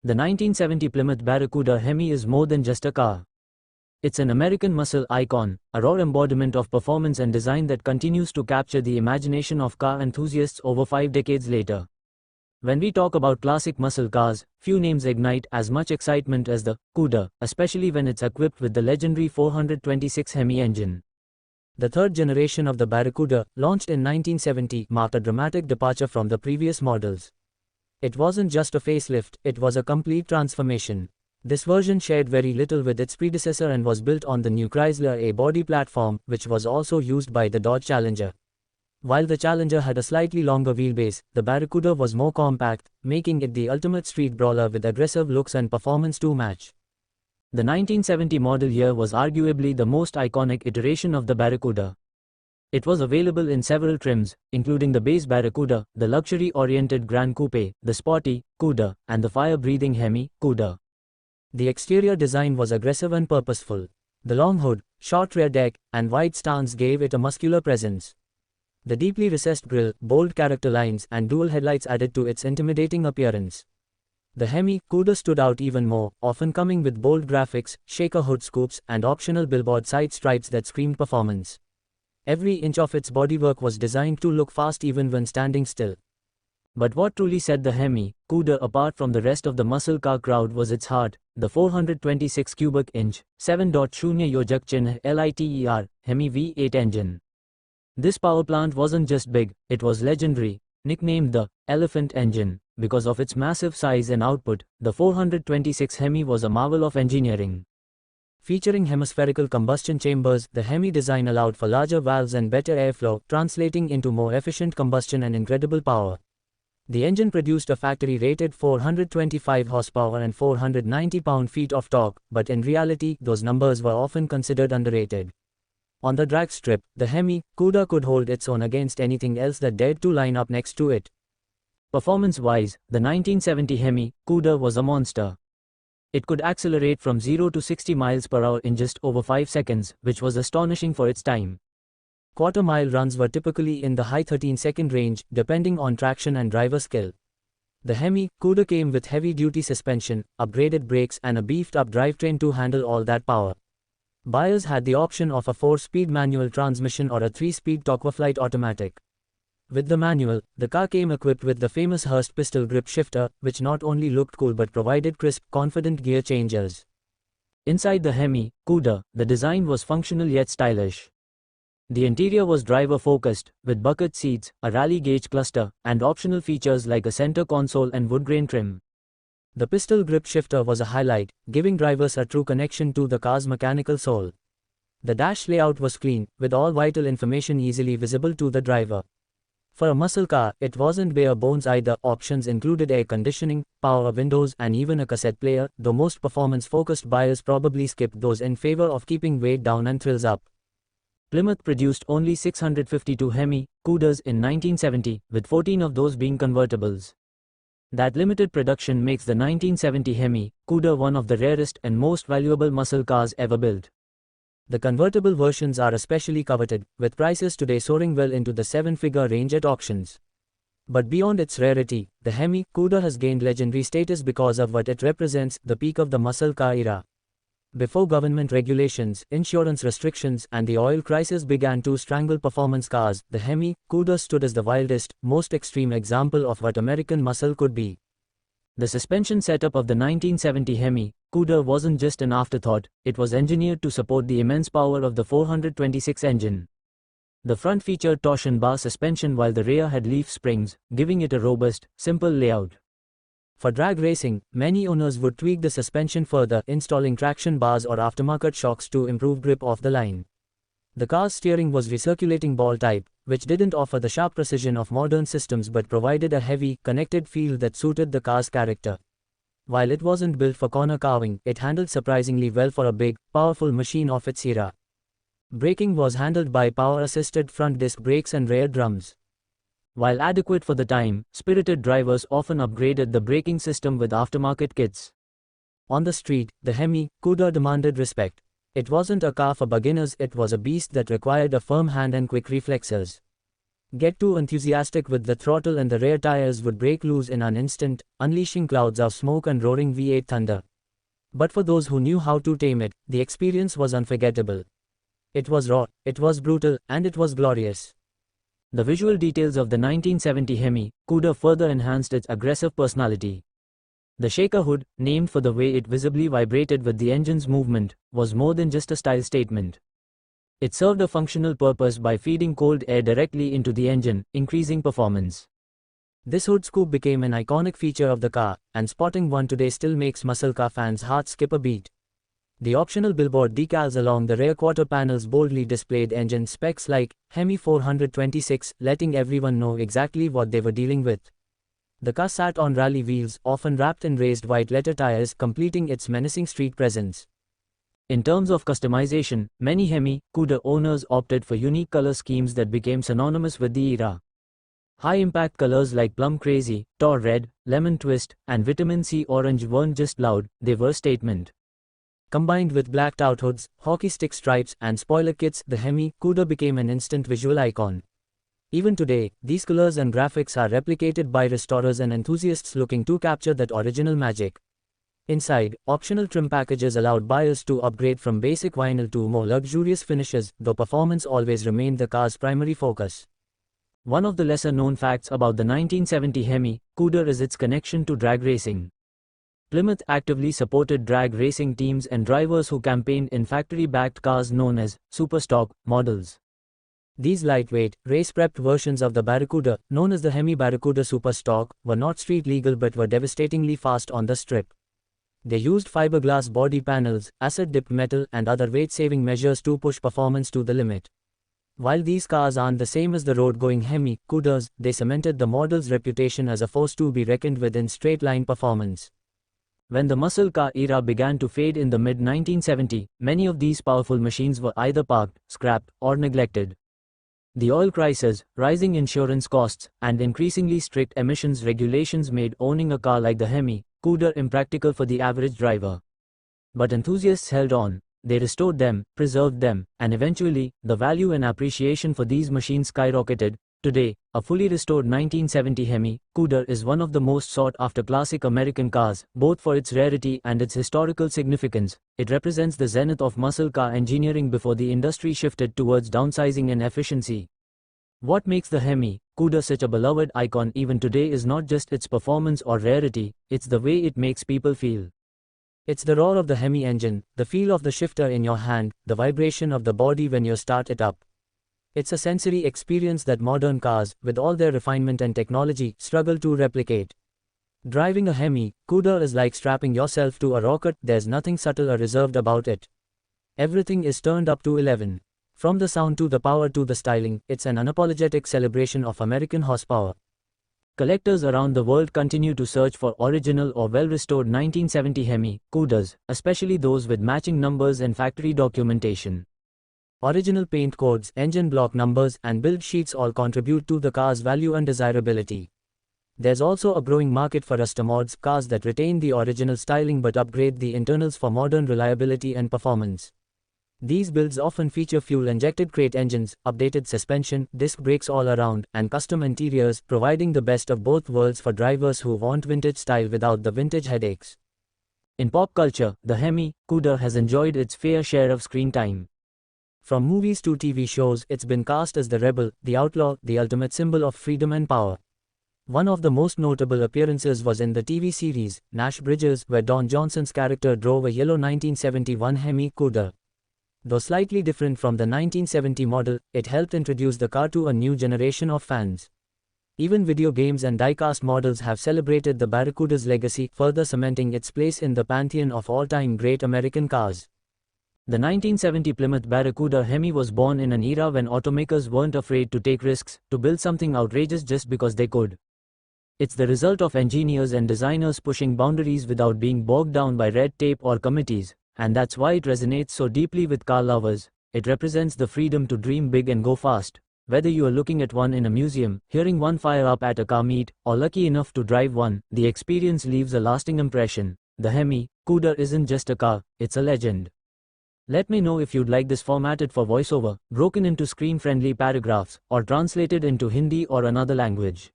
The 1970 Plymouth Barracuda HEMI is more than just a car. It's an American muscle icon, a raw embodiment of performance and design that continues to capture the imagination of car enthusiasts over 5 decades later. When we talk about classic muscle cars, few names ignite as much excitement as the CUDA, especially when it's equipped with the legendary 426 HEMI engine. The third generation of the Barracuda, launched in 1970, marked a dramatic departure from the previous models. It wasn't just a facelift, it was a complete transformation. This version shared very little with its predecessor and was built on the new Chrysler A-body platform, which was also used by the Dodge Challenger. While the Challenger had a slightly longer wheelbase, the Barracuda was more compact, making it the ultimate street brawler with aggressive looks and performance to match. The 1970 model year was arguably the most iconic iteration of the Barracuda. It was available in several trims, including the base Barracuda, the luxury-oriented Grand Coupe, the sporty CUDA, and the fire-breathing HEMI CUDA. The exterior design was aggressive and purposeful. The long hood, short rear deck, and wide stance gave it a muscular presence. The deeply recessed grille, bold character lines, and dual headlights added to its intimidating appearance. The HEMI CUDA stood out even more, often coming with bold graphics, shaker hood scoops, and optional billboard side stripes that screamed performance. Every inch of its bodywork was designed to look fast even when standing still. But what truly set the HEMI CUDA apart from the rest of the muscle car crowd was its heart, the 426 cubic inch, 7.0 yojak chinh LITER, HEMI V8 engine. This power plant wasn't just big, it was legendary. Nicknamed the Elephant Engine because of its massive size and output, the 426 HEMI was a marvel of engineering. Featuring hemispherical combustion chambers, the HEMI design allowed for larger valves and better airflow, translating into more efficient combustion and incredible power. The engine produced a factory-rated 425 horsepower and 490 pound-feet of torque, but in reality, those numbers were often considered underrated. On the drag strip, the HEMI CUDA could hold its own against anything else that dared to line up next to it. Performance-wise, the 1970 HEMI CUDA was a monster. It could accelerate from 0 to 60 miles per hour in just over 5 seconds, which was astonishing for its time. Quarter-mile runs were typically in the high 13-second range, depending on traction and driver skill. The HEMI CUDA came with heavy-duty suspension, upgraded brakes, and a beefed-up drivetrain to handle all that power. Buyers had the option of a 4-speed manual transmission or a 3-speed Torqueflite automatic. With the manual, the car came equipped with the famous Hurst pistol grip shifter, which not only looked cool but provided crisp, confident gear changes. Inside the HEMI CUDA, the design was functional yet stylish. The interior was driver-focused, with bucket seats, a rally gauge cluster, and optional features like a center console and wood grain trim. The pistol grip shifter was a highlight, giving drivers a true connection to the car's mechanical soul. The dash layout was clean, with all vital information easily visible to the driver. For a muscle car, it wasn't bare bones either. Options included air conditioning, power windows, and even a cassette player, though most performance-focused buyers probably skipped those in favor of keeping weight down and thrills up. Plymouth produced only 652 HEMI CUDAs in 1970, with 14 of those being convertibles. That limited production makes the 1970 HEMI CUDA one of the rarest and most valuable muscle cars ever built. The convertible versions are especially coveted, with prices today soaring well into the 7-figure range at auctions. But beyond its rarity, the HEMI CUDA has gained legendary status because of what it represents, the peak of the muscle car era. Before government regulations, insurance restrictions, and the oil crisis began to strangle performance cars, the HEMI CUDA stood as the wildest, most extreme example of what American muscle could be. The suspension setup of the 1970 HEMI CUDA wasn't just an afterthought, it was engineered to support the immense power of the 426 engine. The front featured torsion bar suspension while the rear had leaf springs, giving it a robust, simple layout. For drag racing, many owners would tweak the suspension further, installing traction bars or aftermarket shocks to improve grip off the line. The car's steering was recirculating ball type, which didn't offer the sharp precision of modern systems but provided a heavy, connected feel that suited the car's character. While it wasn't built for corner carving, it handled surprisingly well for a big, powerful machine of its era. Braking was handled by power-assisted front disc brakes and rear drums. While adequate for the time, spirited drivers often upgraded the braking system with aftermarket kits. On the street, the HEMI CUDA demanded respect. It wasn't a car for beginners, it was a beast that required a firm hand and quick reflexes. Get too enthusiastic with the throttle and the rear tires would break loose in an instant, unleashing clouds of smoke and roaring V8 thunder. But for those who knew how to tame it, the experience was unforgettable. It was raw, it was brutal, and it was glorious. The visual details of the 1970 HEMI Cougar further enhanced its aggressive personality. The shaker hood, named for the way it visibly vibrated with the engine's movement, was more than just a style statement. It served a functional purpose by feeding cold air directly into the engine, increasing performance. This hood scoop became an iconic feature of the car, and spotting one today still makes muscle car fans' hearts skip a beat. The optional billboard decals along the rear quarter panels boldly displayed engine specs like HEMI 426, letting everyone know exactly what they were dealing with. The car sat on rally wheels, often wrapped in raised white letter tires, completing its menacing street presence. In terms of customization, many HEMI Cougar owners opted for unique color schemes that became synonymous with the era. High-impact colors like Plum Crazy, Tor Red, Lemon Twist, and Vitamin C Orange weren't just loud, they were statement. Combined with blacked-out hoods, hockey stick stripes, and spoiler kits, the HEMI Cougar became an instant visual icon. Even today, these colors and graphics are replicated by restorers and enthusiasts looking to capture that original magic. Inside, optional trim packages allowed buyers to upgrade from basic vinyl to more luxurious finishes, though performance always remained the car's primary focus. One of the lesser-known facts about the 1970 HEMI Cougar is its connection to drag racing. Plymouth actively supported drag racing teams and drivers who campaigned in factory-backed cars known as superstock models. These lightweight, race-prepped versions of the Barracuda, known as the HEMI Barracuda Superstock, were not street-legal but were devastatingly fast on the strip. They used fiberglass body panels, acid-dipped metal, and other weight-saving measures to push performance to the limit. While these cars aren't the same as the road-going HEMI Cougars, they cemented the model's reputation as a force to be reckoned with in straight-line performance. When the muscle car era began to fade in the mid-1970s, many of these powerful machines were either parked, scrapped, or neglected. The oil crisis, rising insurance costs, and increasingly strict emissions regulations made owning a car like the HEMI Cougar impractical for the average driver. But enthusiasts held on. They restored them, preserved them, and eventually, the value and appreciation for these machines skyrocketed. Today, a fully restored 1970 HEMI Cougar is one of the most sought-after classic American cars, both for its rarity and its historical significance. It represents the zenith of muscle car engineering before the industry shifted towards downsizing and efficiency. What makes the HEMI Cougar such a beloved icon even today is not just its performance or rarity, it's the way it makes people feel. It's the roar of the HEMI engine, the feel of the shifter in your hand, the vibration of the body when you start it up. It's a sensory experience that modern cars, with all their refinement and technology, struggle to replicate. Driving a HEMI Cougar is like strapping yourself to a rocket. There's nothing subtle or reserved about it. Everything is turned up to 11. From the sound to the power to the styling, it's an unapologetic celebration of American horsepower. Collectors around the world continue to search for original or well-restored 1970 HEMI Cougars, especially those with matching numbers and factory documentation. Original paint codes, engine block numbers, and build sheets all contribute to the car's value and desirability. There's also a growing market for custom mods, cars that retain the original styling but upgrade the internals for modern reliability and performance. These builds often feature fuel-injected crate engines, updated suspension, disc brakes all around, and custom interiors, providing the best of both worlds for drivers who want vintage style without the vintage headaches. In pop culture, the HEMI Cougar has enjoyed its fair share of screen time. From movies to TV shows, it's been cast as the rebel, the outlaw, the ultimate symbol of freedom and power. One of the most notable appearances was in the TV series, Nash Bridges, where Don Johnson's character drove a yellow 1971 HEMI Cougar. Though slightly different from the 1970 model, it helped introduce the car to a new generation of fans. Even video games and die-cast models have celebrated the Barracuda's legacy, further cementing its place in the pantheon of all-time great American cars. The 1970 Plymouth Barracuda HEMI was born in an era when automakers weren't afraid to take risks, to build something outrageous just because they could. It's the result of engineers and designers pushing boundaries without being bogged down by red tape or committees, and that's why it resonates so deeply with car lovers. It represents the freedom to dream big and go fast. Whether you are looking at one in a museum, hearing one fire up at a car meet, or lucky enough to drive one, the experience leaves a lasting impression. The HEMI Cougar isn't just a car, it's a legend. Let me know if you'd like this formatted for voiceover, broken into screen-friendly paragraphs, or translated into Hindi or another language.